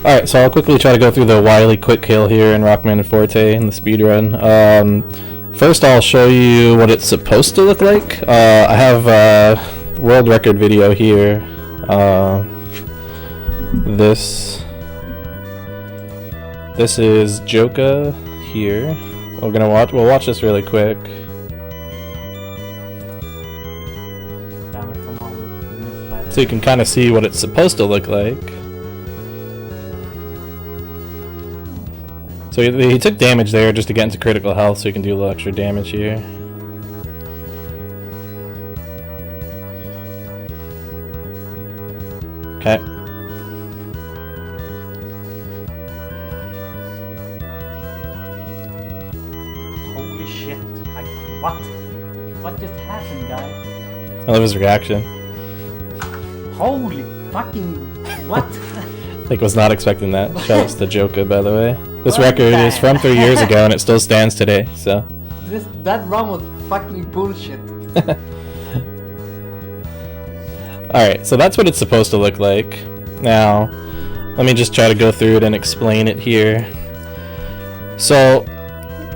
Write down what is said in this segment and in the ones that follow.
Alright, so I'll quickly try to go through the Wily quick kill here in Rockman Forte in the speedrun. First I'll show you what it's supposed to look like. I have a world record video here. This is Joka here. We'll watch this really quick. So you can kind of see what it's supposed to look like. So he took damage there just to get into critical health, so he can do a little extra damage here. Okay. Holy shit. Like, what? What just happened, guys? I love his reaction. Holy fucking what? Like, was not expecting that. Shoutouts to Joka, by the way. This record is from 3 years ago and it still stands today, so. That run was fucking bullshit. Alright, so that's what it's supposed to look like. Now, let me just try to go through it and explain it here. So,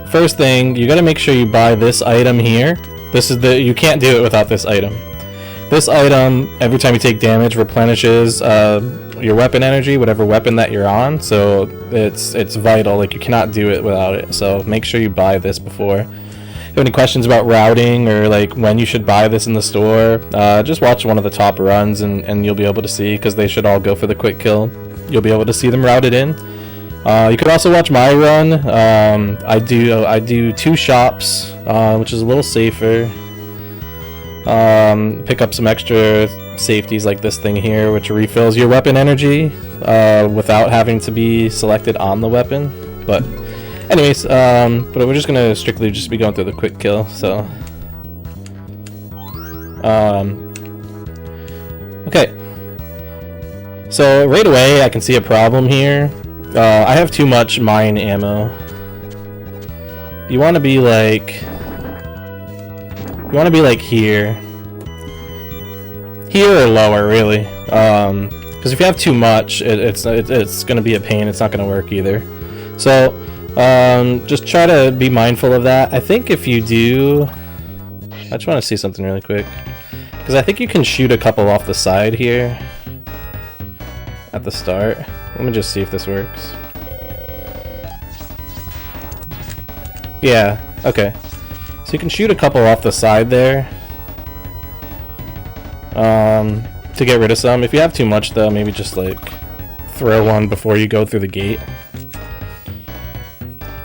first thing, you gotta make sure you buy this item here. You can't do it without this item. This item, every time you take damage, replenishes your weapon energy, whatever weapon that you're on, so it's vital. Like, you cannot do it without it, so make sure you buy this before. If you have any questions about routing or like when you should buy this in the store, just watch one of the top runs and you'll be able to see, because they should all go for the quick kill. You'll be able to see them routed in. You could also watch my run. I do 2 shops, which is a little safer. Pick up some extra safeties like this thing here, which refills your weapon energy without having to be selected on the weapon. But anyways, but we're just gonna strictly just be going through the quick kill. So okay, so right away I can see a problem here. I have too much mine ammo. You want to be like here or lower, really, because if you have too much, it's gonna be a pain. It's not gonna work either. So just try to be mindful of that. I think if you do, I just want to see something really quick, because I think you can shoot a couple off the side here at the start. Let me just see if this works. Yeah, okay. So you can shoot a couple off the side there to get rid of some. If you have too much though, maybe just like throw one before you go through the gate.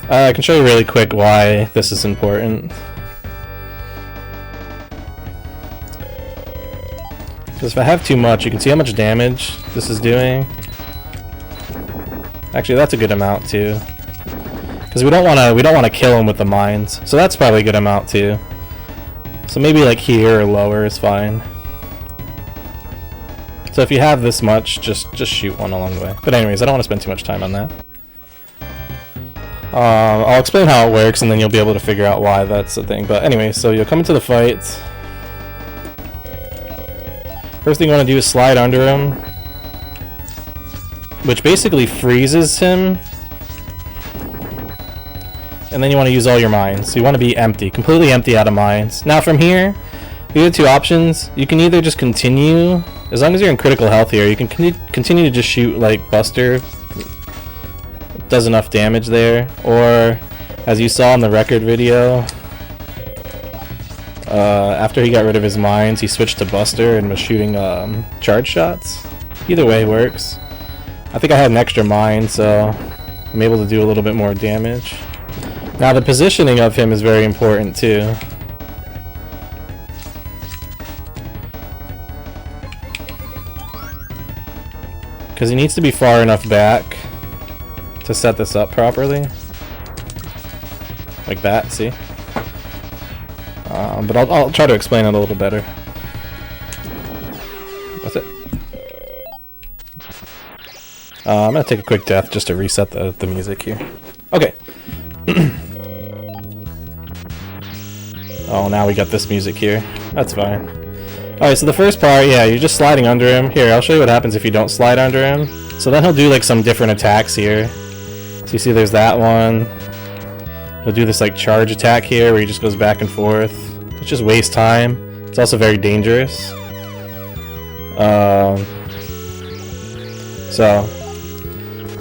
I can show you really quick why this is important. Because if I have too much, you can see how much damage this is doing. Actually, that's a good amount too. Because we don't want to kill him with the mines, so that's probably a good amount too. So maybe like here or lower is fine. So if you have this much, just shoot one along the way. But anyways, I don't want to spend too much time on that. I'll explain how it works, and then you'll be able to figure out why that's the thing. But anyway, so you'll come into the fight. First thing you want to do is slide under him, which basically freezes him. And then you want to use all your mines. So you want to be empty, completely empty out of mines. Now from here, you have 2 options. You can either just continue, as long as you're in critical health here, you can continue to just shoot like Buster. It does enough damage there. Or, as you saw in the record video, after he got rid of his mines, he switched to Buster and was shooting charge shots. Either way works. I think I had an extra mine, so I'm able to do a little bit more damage. Now the positioning of him is very important too. Because he needs to be far enough back to set this up properly. Like that, see? But I'll try to explain it a little better. That's it. I'm gonna take a quick death just to reset the music here. Okay. Oh, now we got this music here. That's fine. Alright, so the first part, yeah, you're just sliding under him. Here, I'll show you what happens if you don't slide under him. So then he'll do like some different attacks here. So you see there's that one. He'll do this like charge attack here where he just goes back and forth. It just wastes time. It's also very dangerous. So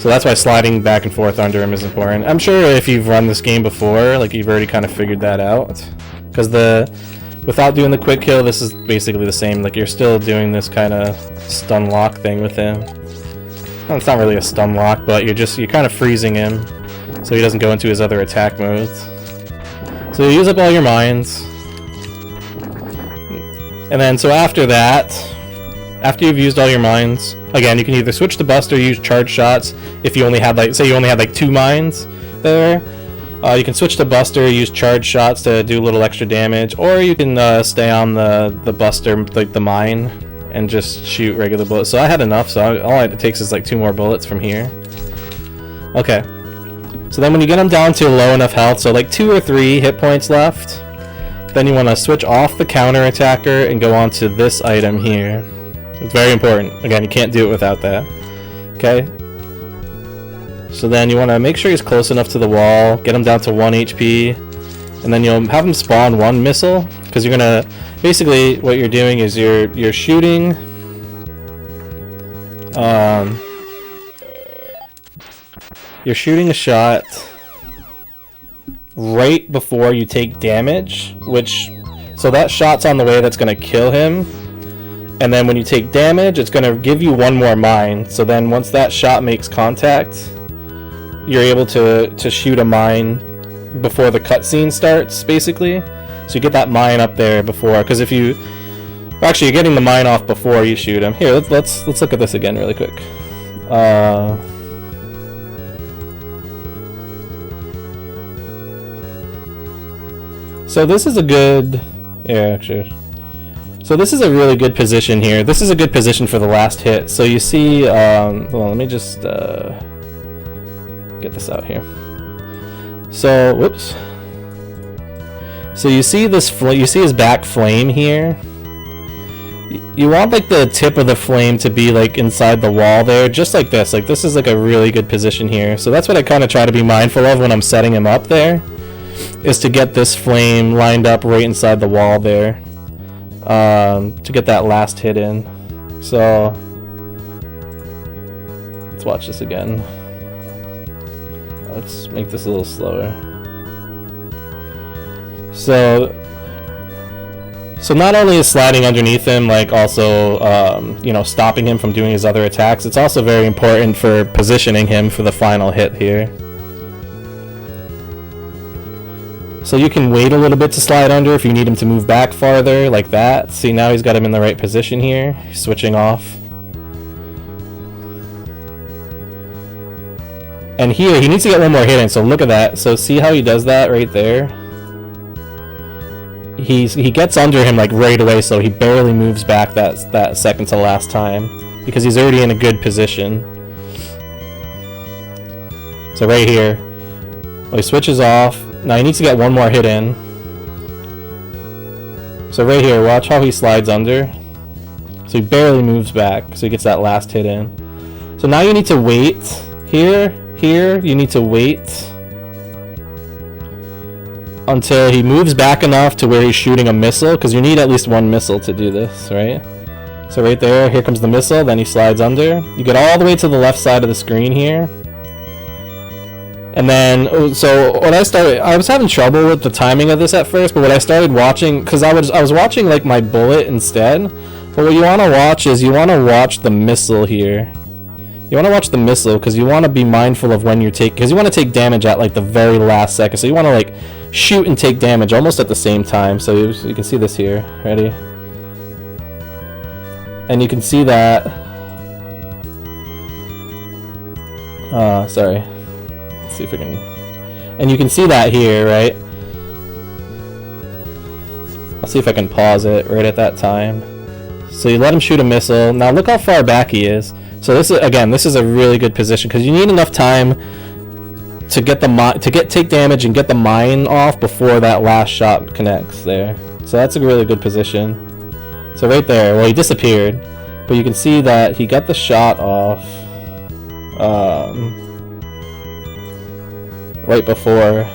that's why sliding back and forth under him is important. I'm sure if you've run this game before, like you've already kind of figured that out. Because without doing the quick kill, this is basically the same. Like you're still doing this kind of stun lock thing with him. Well, it's not really a stun lock, but you're kind of freezing him so he doesn't go into his other attack modes. So you use up all your mines. And then so after that, after you've used all your mines, again, you can either switch to bust or use charge shots if you only had like, say you only had like 2 mines there. You can switch to buster, use charge shots to do a little extra damage, or you can stay on the buster, like the mine, and just shoot regular bullets. So I had enough, so all it takes is like 2 more bullets from here. Okay. So then when you get them down to low enough health, so like 2 or 3 hit points left, then you want to switch off the counter attacker and go on to this item here. It's very important. Again, you can't do it without that. Okay? So then you want to make sure he's close enough to the wall, get him down to 1 HP, and then you'll have him spawn 1 missile, because you're going to... Basically, what you're doing is you're shooting... You're shooting a shot right before you take damage, which... So that shot's on the way that's going to kill him. And then when you take damage, it's going to give you 1 more mine. So then once that shot makes contact, you're able to shoot a mine before the cutscene starts, basically. So you get that mine up there before, because if you... Actually, you're getting the mine off before you shoot him. Here, let's look at this again really quick. So this is a good... Yeah, actually... So this is a really good position here. This is a good position for the last hit. So you see, well, let me just get this out here. So, whoops. So you see this, you see his back flame here. You want like the tip of the flame to be like inside the wall there, just like this. Like this is like a really good position here. So that's what I kind of try to be mindful of when I'm setting him up there, is to get this flame lined up right inside the wall there. To get that last hit in. So let's watch this again. Let's make this a little slower. So not only is sliding underneath him like also you know, stopping him from doing his other attacks, it's also very important for positioning him for the final hit here. So you can wait a little bit to slide under if you need him to move back farther, like that. See, now he's got him in the right position here. He's switching off. And here, he needs to get 1 more hit in, so look at that. So see how he does that right there? He gets under him like right away, so he barely moves back that second to last time, because he's already in a good position. So right here, well, he switches off. Now he needs to get 1 more hit in. So right here, watch how he slides under. So he barely moves back, so he gets that last hit in. So now you need to wait. Here, you need to wait until he moves back enough to where he's shooting a missile, because you need at least 1 missile to do this, right? So right there, here comes the missile, then he slides under. You get all the way to the left side of the screen here. And then, so when I was having trouble with the timing of this at first, but when I started watching, because I was watching like my bullet instead, but what you want to watch is you want to watch the missile here. You want to watch the missile because you want to be mindful of when you're taking, because you want to take damage at like the very last second, so you want to like shoot and take damage almost at the same time. So you can see this here, ready? And you can see that, sorry. See if we can, and you can see that here, right? I'll see if I can pause it right at that time. So you let him shoot a missile. Now look how far back he is. So this is, again, this is a really good position because you need enough time to get the take damage and get the mine off before that last shot connects there. So that's a really good position. So right there, well, he disappeared, but you can see that he got the shot off. right before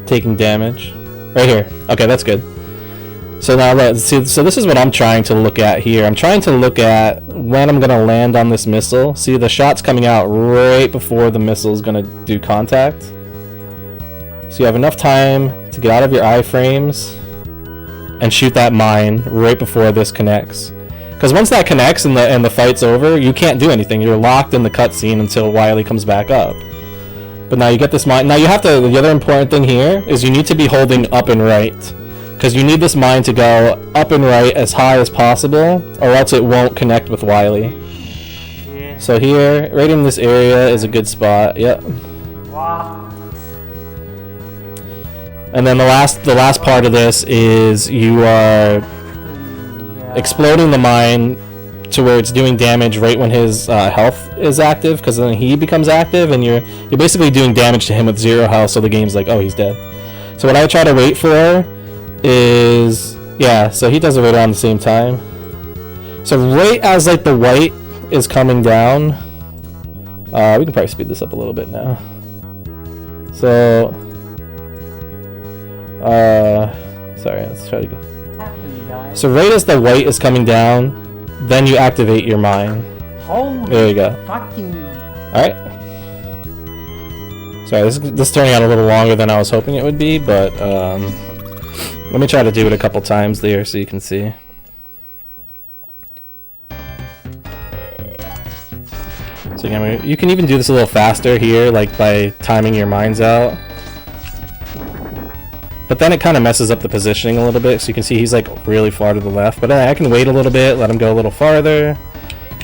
taking damage. Right here. Okay, that's good. So now let's see. So this is what I'm trying to look at here. I'm trying to look at when I'm gonna land on this missile. See, the shot's coming out right before the missile's gonna do contact. So you have enough time to get out of your iframes and shoot that mine right before this connects. Because once that connects and the fight's over, you can't do anything. You're locked in the cutscene until Wily comes back up. But now you get this mine. Now you have to. The other important thing here is you need to be holding up and right, because you need this mine to go up and right as high as possible, or else it won't connect with Wily. Yeah. So here, right in this area, is a good spot. Yep. Wow. And then the last part of this is you are exploding the mine to where it's doing damage right when his health is active, because then he becomes active, and you're basically doing damage to him with 0 health, so the game's like, oh, he's dead. So what I try to wait for is, yeah, so he does it right around the same time. So right as like the white is coming down, we can probably speed this up a little bit now. So, sorry, let's try to go. So right as the white is coming down, then you activate your mine. Holy there you go. Fucking. All right. Sorry, this is turning out a little longer than I was hoping it would be, but let me try to do it a couple times there so you can see. So again, you can even do this a little faster here, like by timing your mines out. But then it kind of messes up the positioning a little bit, so you can see he's like really far to the left. But I can wait a little bit, let him go a little farther,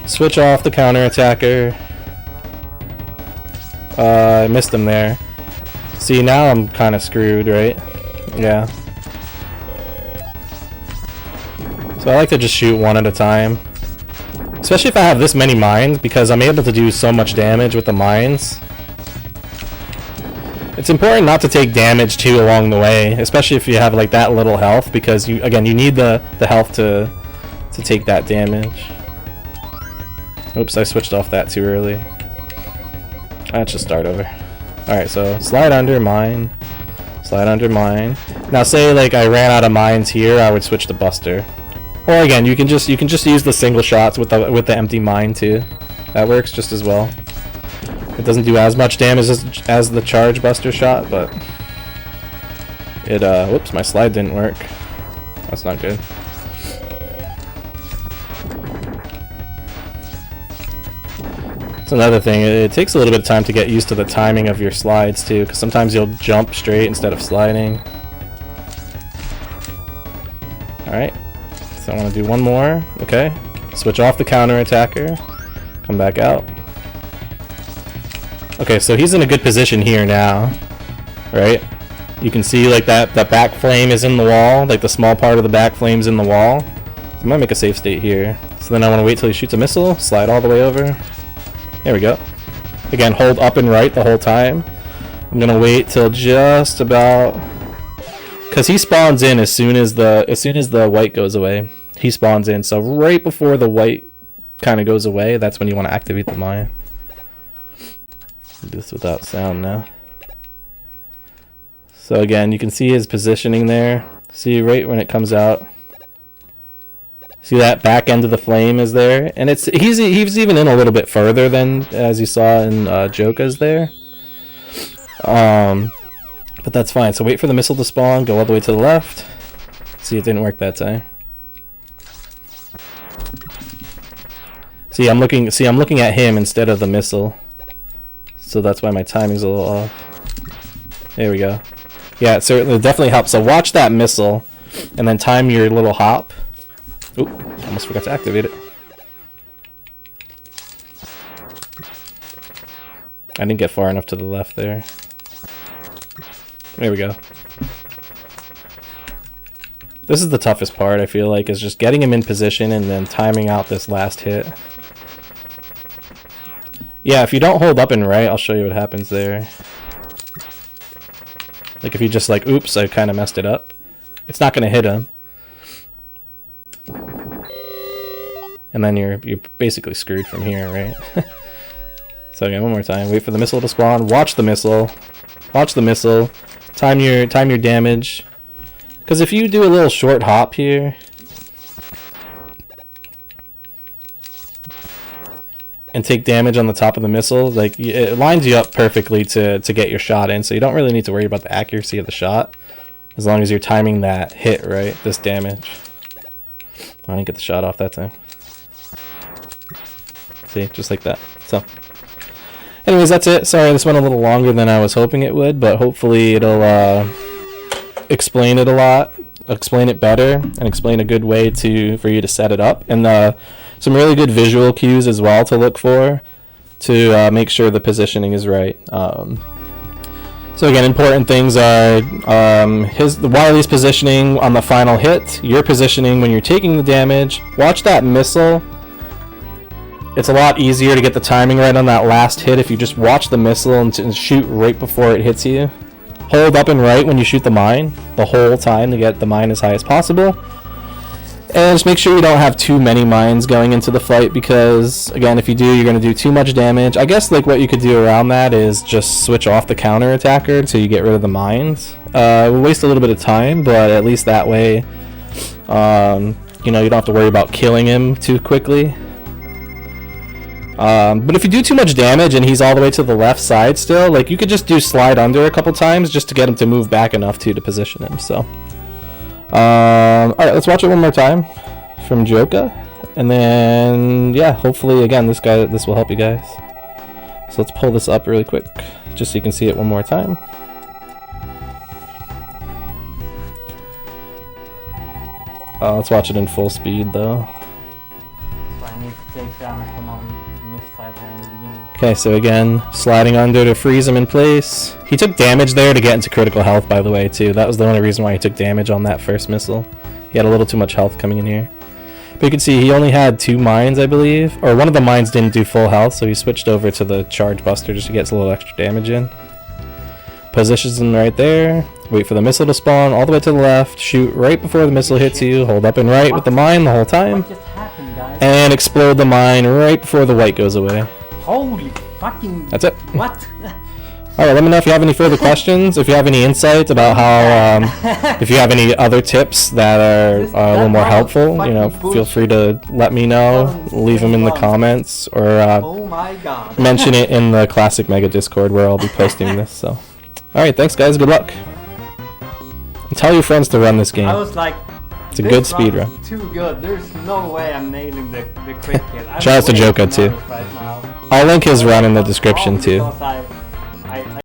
switch off the counter-attacker. I missed him there. See, now I'm kind of screwed, right? Yeah. So I like to just shoot one at a time. Especially if I have this many mines, because I'm able to do so much damage with the mines. It's important not to take damage too along the way, especially if you have like that little health, because you need the health to take that damage. Oops, I switched off that too early. Let's just start over. Alright, so slide under mine. Slide under mine. Now say like I ran out of mines here, I would switch to Buster. Or again, you can just use the single shots with the empty mine too. That works just as well. It doesn't do as much damage as the charge buster shot, but it whoops, my slide didn't work. That's not good. That's another thing, it takes a little bit of time to get used to the timing of your slides too, because sometimes you'll jump straight instead of sliding. Alright, so I want to do one more. Okay, switch off the counter attacker, come back out. Okay, so he's in a good position here now, right? You can see like that back flame is in the wall, like the small part of the back flame's in the wall. So I might make a safe state here. So then I want to wait till he shoots a missile, slide all the way over. There we go. Again, hold up and right the whole time. I'm gonna wait till just about, because he spawns in as soon as the white goes away. He spawns in, so right before the white kind of goes away, that's when you want to activate the mine. Do this without sound now. So again, you can see his positioning there. See right when it comes out. See that back end of the flame is there, and he's even in a little bit further than as you saw in Joka's there. But that's fine. So wait for the missile to spawn. Go all the way to the left. See, it didn't work that time. See, I'm looking at him instead of the missile. So that's why my timing's a little off. There we go. Yeah, it definitely helps. So watch that missile, and then time your little hop. Oop, almost forgot to activate it. I didn't get far enough to the left there. There we go. This is the toughest part, I feel like, is just getting him in position and then timing out this last hit. Yeah, if you don't hold up and right, I'll show you what happens there. Like if you just like, oops, I kind of messed it up. It's not going to hit him. and then you're basically screwed from here, right? So again, one more time. Wait for the missile to spawn. Watch the missile. Watch the missile. Time your damage. Because if you do a little short hop here, and take damage on the top of the missile, like it lines you up perfectly to get your shot in. So you don't really need to worry about the accuracy of the shot, as long as you're timing that hit right. This damage. I didn't get the shot off that time. See, just like that. So. Anyways, that's it. Sorry, this went a little longer than I was hoping it would, but hopefully it'll explain it a lot, explain it better, and explain a good way for you to set it up, and some really good visual cues as well to look for to make sure the positioning is right. So again, important things are Wily's positioning on the final hit, your positioning when you're taking the damage. Watch that missile. It's a lot easier to get the timing right on that last hit if you just watch the missile and shoot right before it hits you. Hold up and right when you shoot the mine the whole time to get the mine as high as possible. And just make sure you don't have too many mines going into the fight, because again, if you do, you're going to do too much damage. I guess like what you could do around that is just switch off the counter attacker so you get rid of the mines. We'll waste a little bit of time, but at least that way you don't have to worry about killing him too quickly. But if you do too much damage and he's all the way to the left side still, like you could just do slide under a couple times just to get him to move back enough to position him. So, alright, let's watch it one more time from Joka, and then yeah, hopefully again this will help you guys. So let's pull this up really quick just so you can see it one more time. Let's watch it in full speed though. So I need to take damage from on this side here in the beginning. Okay, so again, sliding under to freeze him in place. He took damage there to get into critical health, by the way, too. That was the only reason why he took damage on that first missile. He had a little too much health coming in here. But you can see he only had 2 mines, I believe. Or one of the mines didn't do full health, so he switched over to the charge buster just to get a little extra damage in. Positions him right there. Wait for the missile to spawn all the way to the left. Shoot right before the missile hits you. Hold up and right with the mine the whole time. What just happened, guys? And explode the mine right before the white goes away. Holy fucking... That's it. What? Alright, let me know if you have any further questions, if you have any insights about how, if you have any other tips that are a little more helpful, feel free to let me know, leave them in the comments, or Oh my god. mention it in the Classic Mega Discord where I'll be posting this. So, alright, thanks guys, good luck. And tell your friends to run this game. I was like, It's a good speedrun. Too good. There's no way I'm nailing the quick hit. Shout out to Joka too. Right now. I'll link his run in the description too. Because I